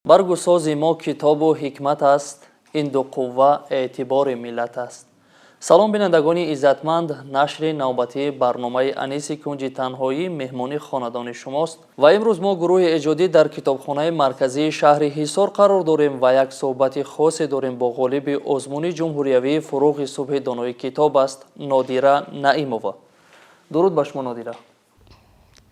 баргу сози мо китобу ҳикмат аст, ин ду қувва эътибори миллат аст. салом бинандагони иззатманд, нашри навбатии барномаи Аниси кунҷи танҳоӣ меҳмони хонадони шумост ва имрӯз мо гурӯҳи эҷодӣ дар китобхонаи марказии шаҳри Ҳисор қарор дорем ва як суҳбати хосе дорем бо ғолиби озмуни ҷумҳуриявии фуруғи субҳи донои китоб аст, Нодира Наимова. дуруд ба шумо, Нодира.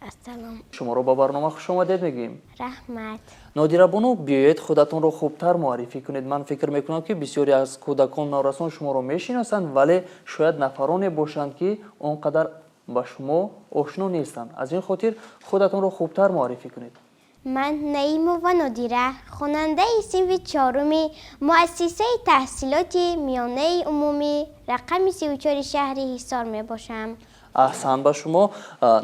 Ассалом. Шуморо ба барнома хушомадед мегӯем. Раҳмат. Нодира боно, биёед худатонро хубтар муаррифӣ кунед. Ман фикр мекунам ки бисёре аз кӯдакон наврасон шуморо мешиносанд, вале шояд нафароне бошанд ки он қадар ба шумо ошно нестанд. Аз ин хотир худатонро хубтар муаррифӣ кунед. Ман Наимова Нодира, хонандаи синфи чоруми муассисаи таҳсилоти миёнаи умумӣ рақами 34 шаҳри Ҳисор мебошам. аҳсан ба шумо.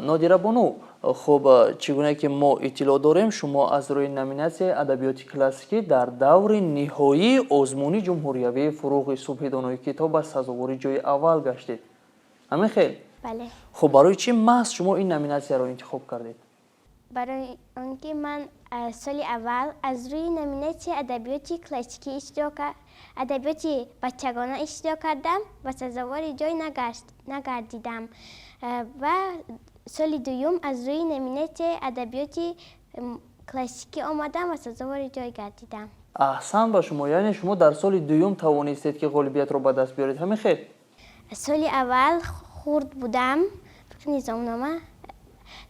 Нодира боно, хуб, чӣ гуна ки мо иттилоъ дорем, шумо аз рӯи номинатсияи адабиёти классикӣ дар даври ниҳоии озмуни ҷумҳуриявии фуруғи субҳи донои китоб ба сазовори ҷойи аввал гаштед. ҳамин хел? Бале. хуб, барои чӣ маҳз шумо ин номинатсияро интихоб кардед? барои он ки ман соли аввал аз рӯи номинатсияи адабиёти классикӣ адабиёти бачагона иштидо кардам ва сазовори ҷой нагардидам. Ва соли дуюм аз рӯи номинатсияи адабиёти классикӣ омадам ва сазовори ҷой гардидам. аҳсан ба шумо, яъне шумо дар соли дуюм тавонистед ки ғолибиятро ба даст биёред, ҳамин хел? соли аввал хурд будам, низомнома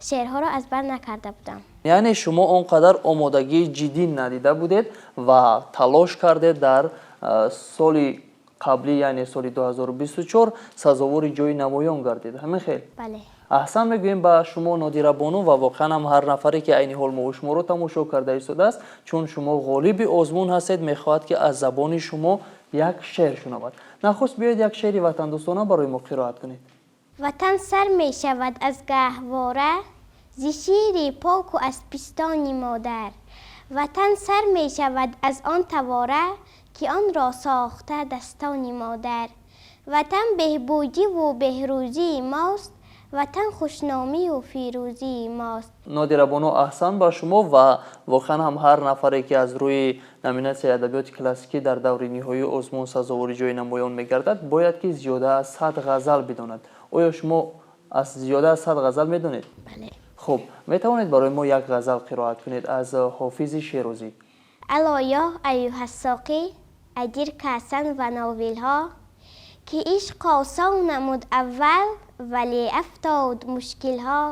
шеърҳоро аз бар накарда будам. яъне шумо он қадар омодагии ҷиддӣ надида будед ва талош кардед дар соли қаблӣ, яъне соли 2024 сазовори ҷойи намоён гардид, ҳамин хел? Бале. аҳсан мегӯем ба шумо, Нодира бону, ва воқеан ҳам ҳар нафаре ки айни ҳол мо шуморо тамошо карда истодааст, чун шумо ғолиби озмун ҳастед, мехоҳад ки аз забони шумо як шеър шунавад. нахуст биёед як шеъри ватандӯстона барои мо қироат кунед. ватан сар мешавад аз гаҳвора, зи шири поку аз пистони модар. ватан сар мешавад аз он тавора, ки онро сохта dastoни модар. ватан беҳбудиву беҳрӯзии мост, ватан хушномию фирӯзии мост. Нодира боно, аҳсан ба шумо ва воқеан ҳам ҳар нафаре ки аз рӯи номинатсияи адабиёти классикӣ дар даври ниҳоии озмун сазовори ҷойи намоён мегардад, бояд ки зиёда аз 100 ғазал бидонад. оё шумо аз зиёда аз 100 ғазал медонед? Бале. хуб, метавонед барои мо як ғазал қироат кунед аз ҳофизи шерозӣ? алоё аюҳассоқӣ адир касан ва новилҳо, ки ишқ осон намуд аввал вале афтод мушкилҳо.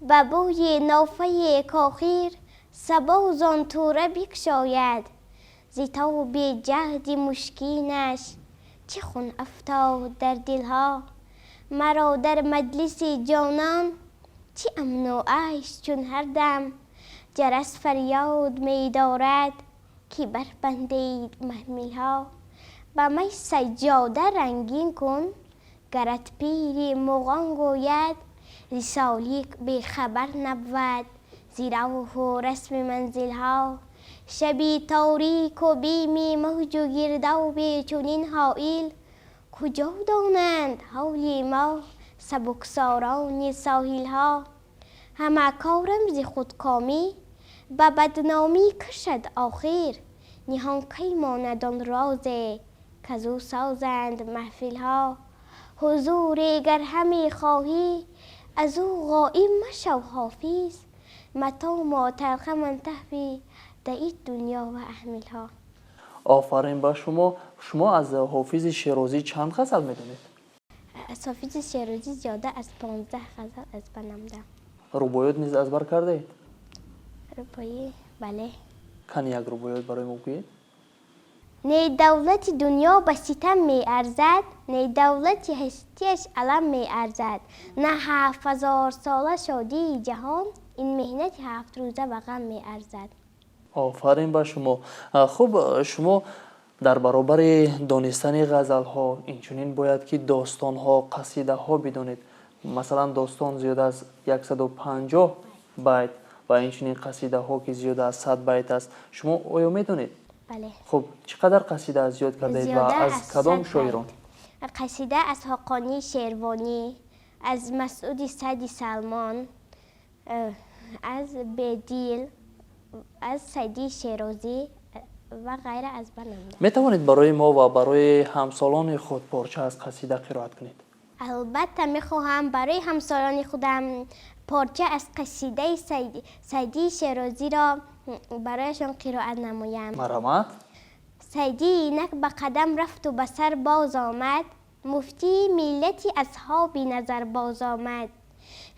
ба бӯи нофаи кохир сабо зон тура бикшояд, зи тоби ҷаҳди мушкинаш чӣ хун афтод дар дилҳо. маро дар маҷлиси ҷонон чӣ амну айш чун ҳардам, ҷарас фарёд медорад ки барбандед маҳмилҳо. ба май саҷҷода рангин кун, гарат пири муғон гӯяд, рисолик бехабар набуд зи равҳу расми манзилҳо. шаби торику бими мавҷу гирдоби чунин ҳоил, куҷо донанд ҳоли мо сабуксорони соҳилҳо. ҳама корам зи худкомӣ ба бадномӣ кашад охир, ниҳон кай монад он розе казу созанд маҳфилҳо. ҳузуре гар ҳамӣ хоҳӣ азу ғоиб машав ҳофиз, матомо талха мантаҳви даи дунё ва аҳмилҳо. офарин ба шумо. шумо аз ҳофизи шерозӣ чанд ғазал медонед? аз ҳофизи шерозӣ зиёда аз 15 ғазал азбар намудам. рубоёт низ азбар кардаед? рубоӣ? Бале. кани як рубоёт барои мо гӯед? не давлати дунё ба ситам меарзад, не давлати ҳастиаш алам меарзад. на 7000 сола шодии ҷаҳон, ин меҳнати 7 рӯза ба ғам меарзад. офарин ба шумо. хуб, шумо дар баробари донистани ғазалҳо инчунин бояд ки достонҳо, қасидаҳо бидонед. масалан, достон зиёда аз 150 байт ва инчунин қасидаҳо ки зиёда аз 100 байт аст. шумо оё медонед? Бале. хуб, чӣ қадар қасида зиёд кардаед ва аз кадом шоирон? қасида аз ҳоқонӣ шервонӣ, аз масъуди саъди салмон, аз бедил, از سعدی شیرازی و غیره از بنامده. می توانید برای ما و برای همسالان خود پارچه از قصیده قرائت کنید؟ البته میخواهم برای همسالان خودم پارچه از قصیده سعدی شیرازی را برایشان قرائت نمایم. مرحمت. سعدی اینک به قدم رفت و به سر باز آمد، مفتی ملتی اصحابی نظر باز آمد.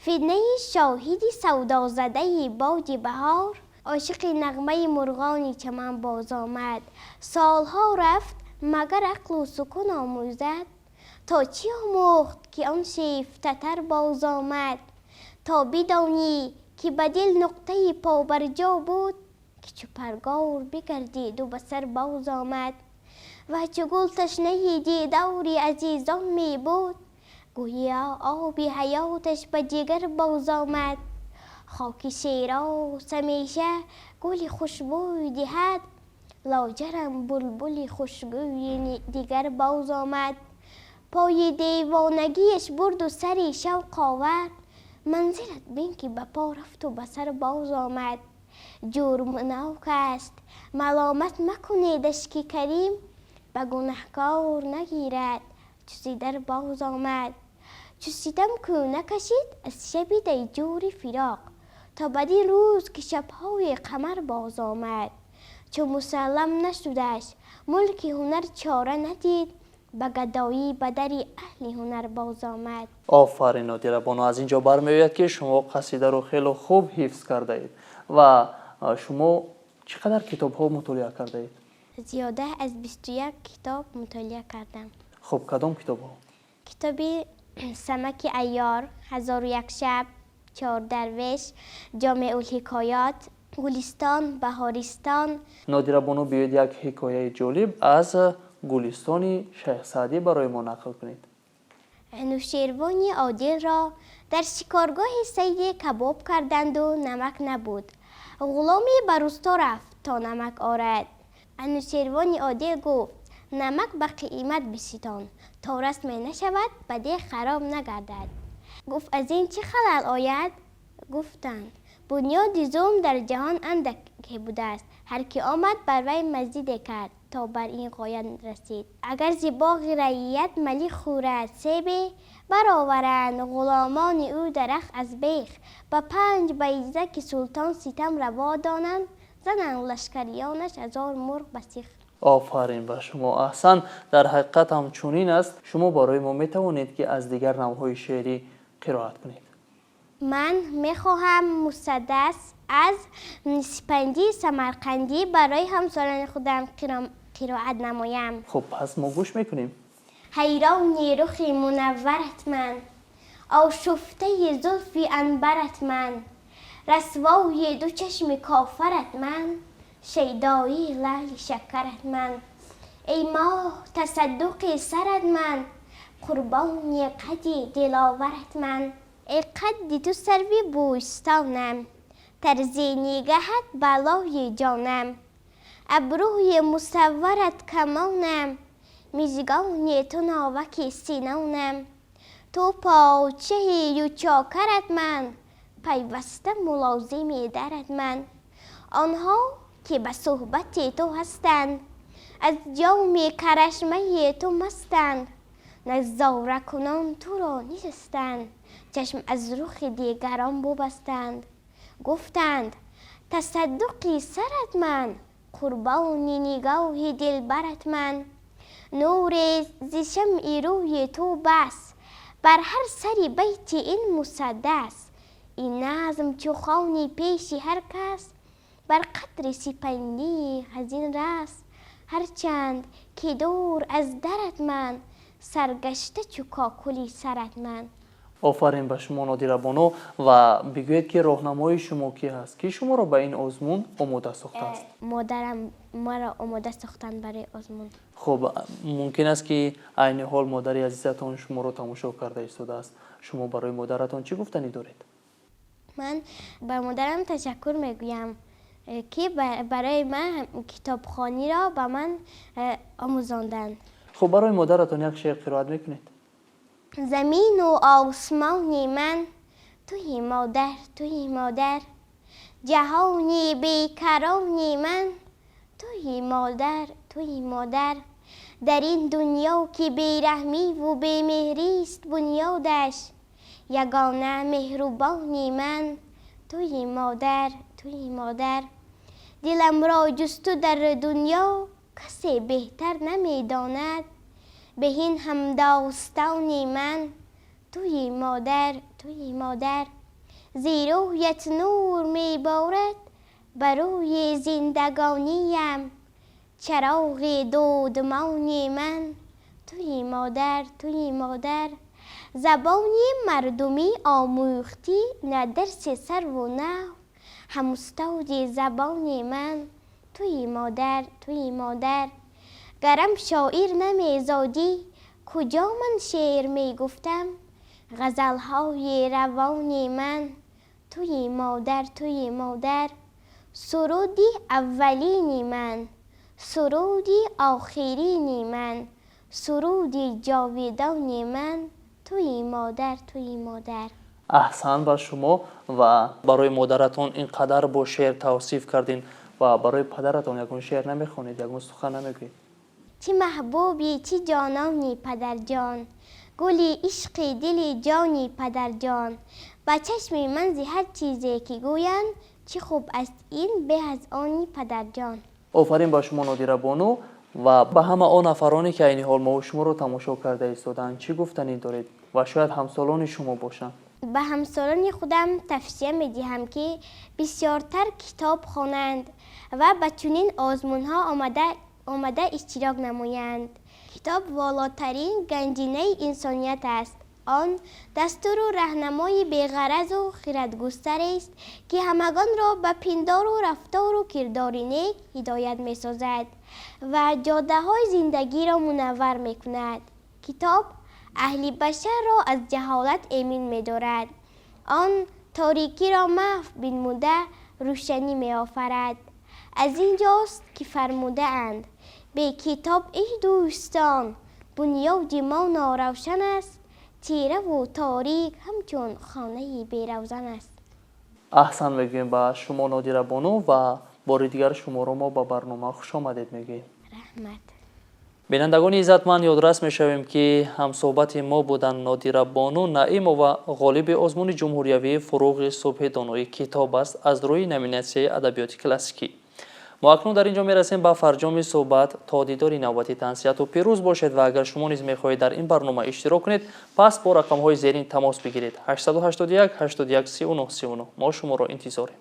فتنه شاهدی سودا زده باد بهار، عاشق نغمه مرغانی چمن باز آمد. سالها رفت مگر عقل و سکون آموزد، تا چی آموخت که آن شیفتر باز آمد. تا بدانی که به دل نقطه پابرجا بود، که چو پرگار بگردید و به سر باز آمد. و چو گل تشنه دیدار عزیزان می بود، گویا آب حیاتش به جگر باز آمد. خاک شیراز همیشه گل خوشبوی دهد، لاجرم بلبل خوشگوی دیگر باز آمد. پای دیوانگیش برد و سری شوق آورد، منزلت بین که به پا رفت و به سر باز آمد. جرم ناک است ملامت مکنیدش که کریم، به گنهکار نگیرد چو در باز آمد. چو ستم کو نکشید از شب دیجور فراق، تا بدین روز که شبهای قمر باز آمد. چو مسلم نشدش ملک هنر چاره ندید، به گدایی به در اهل هنر باز آمد. آفرین نادیره بانو. از اینجا برمیآید که شما قصیده رو خیلی خوب حفظ کرده اید. و شما چقدر کتاب ها مطالعه کرده اید؟ زیاده از 21 کتاب مطالعه کردم. خب کدام کتاب ها؟ کتابی سمک عیار، 1001 شب، 4 درویش، جامع الحکایات، گلستان، بهارستان. نادیره بانو بیاید یک حکایه جالب از گلستان شیخ سعدی برای ما نقل کنید. نوشیروانی عادل را در شکارگاه سید کباب کردند و نمک نبود. غلامی بر روستا رفت تا نمک آرد. نوشیروانی عادل گفت نمک به قیمت بستان، تا رسم نشود بده خراب نگردد. گفت از این چه خلل آید؟ گفتند بنیاد ظلم در جهان اندک بوده است، هر که آمد بر وی مزید کرد تا بر این غایت رسید. اگر ز باغ رعیت ملی خورد سیب، برآورند غلامان او درخت از بیخ. به 5 بیضه که سلطان ستم روا دانند، زنند لشکریانش 1000 مرغ به سیخ. آفرین به شما. احسن. در حقیقت هم چنین است. شما برای ما می توانید که از دیگر نوع‌های شعری قرائت کنید؟ من میخواهم مسدس از سپندی سمرقندی برای همسالان خودم قرائت نمایم. خب پس ما گوش میکنیم. حیرانی رخ منورت من، آشفته زلف عنبرت من، رسوای دو چشم کافرت من، شیدایی لعل شکرت من. ای ماه تصدق سرت من، قربانی قد دلاورت من. ای قد تو سروی بوستانم، طرز نگهت بالای جانم. ابروی مصورت کمانم، میزگان تو ناوک سینانم. تو پاچه و چاکرت من، پیوسته ملازم درت من. آنها که به صحبت تو هستند، از جام کرشمه تو مستند. نظاره کنان تو را نیستند، چشم از رخ دیگران ببستند. گفتند تصدقی سرت من، قربان نگاه دلبرت من. نور ز شمع روی تو بس، بر هر سری بیت این مسدس. این نظم چو خوانی پیش هر کس، بر قدر سپندی هزین رس. هرچند که دور از درت من، سرگشته چو کاکلی سرت من. آفرین به شما نادیره بانو. و بگوید که راهنمای شما کی هست که شما را به این آزمون آماده ساخته است؟ مادرم ما را آماده ساختن برای آزمون. خب ممکن است که عین حال مادر عزیزتان شما را تماشا کرده ایستاده است. شما برای مادرتان چی گفتنی دارید؟ من به مادرم تشکر میگویم که برای من کتابخوانی را به من آموزاندند. خب برای مادرتان یک شعر قرائت میکنید؟ زمین و آسمان من، توی مادر توی مادر. جهانی بیکرانی من توی مادر توی مادر. در این دنیا که بیرحمی و بیمهری است بنیادش، یگانه مهربانی من توی مادر توی مادر. دلم را جستو در دنیا کسی بهتر نمیداند، به این همداستانی من توی مادر توی مادر. زیرویت نور میبارد بر روی زندگانیم، چراغ دودمانی من توی مادر توی مادر. زبانی مردمی آموختی نه درس سر و نه، هم استاد زبانی من توی مادر توی مادر. گرم شاعر نمیزادی کجا من شعر میگفتم، غزلهای روانی من توی مادر توی مادر. سرودی اولینی من، سرودی آخرینی من، سرودی جاویدانی من توی مادر توی مادر. احسان با شما. و برای مادرتون اینقدر با شعر توصیف کردین و برای پدرتون یکون شعر نمیخونید، یکون سخن نمیگید؟ چه محبوبی چه جانانی پدر جان، گلی عشق دل جانی پدر جان. با چشم من زی هر چیزی که گویند، چه خوب است این به از آنی پدر جان. آفرین با شما نادیره بانو. و به همه آن نفرانی که این حال ما و شما رو تماشا کرده ایستادند چی گفتنی دارید و شاید همسالان شما باشند؟ به همسالان خودم توصیه می‌دهم که بسیارتر کتاب خوانند و به چنین آزمون‌ها آمده اشتراک نمایند. کتاب والاترین گنجینه انسانیت است. آن دستور و راهنمای بی‌غرض و خردگستر است که همگان را به پندار و رفتار و کردار نیک هدایت می‌سازد و جاده‌های زندگی را منور می‌کند. کتاب اهل بشر را از جهالت ایمن می‌دارد. آن تاریکی را محو بنموده روشنی می‌آفرد. از اینجاست که فرموده اند به کتاب ای دوستان، بنیاد ما ناروشن است، تیره و تاریک همچون خانه بیروزن است. احسن میگیم با شما نادیره بانو و بار دیگر شما رو ما با برنامه خوش آمدید میگیم. رحمت. بینندگان عزتمند یادرس میشویم که هم صحبت ما بودن نادیره بانو نائیمова غالب آزمون جمهوریوی فروغ صبح دانایی کتاب است از روی نامیناسیون ادبیات کلاسیکی. ما اکنون در اینجا میرسیم به فرجام صحبت. تا دیدار نوبتی تنصیحت و پیروز باشید و اگر شما نیز میخواهید در این برنامه اشتراک کنید پس با رقم های زیرین تماس بگیرید 881 81 39 39. ما شما را انتظاریم.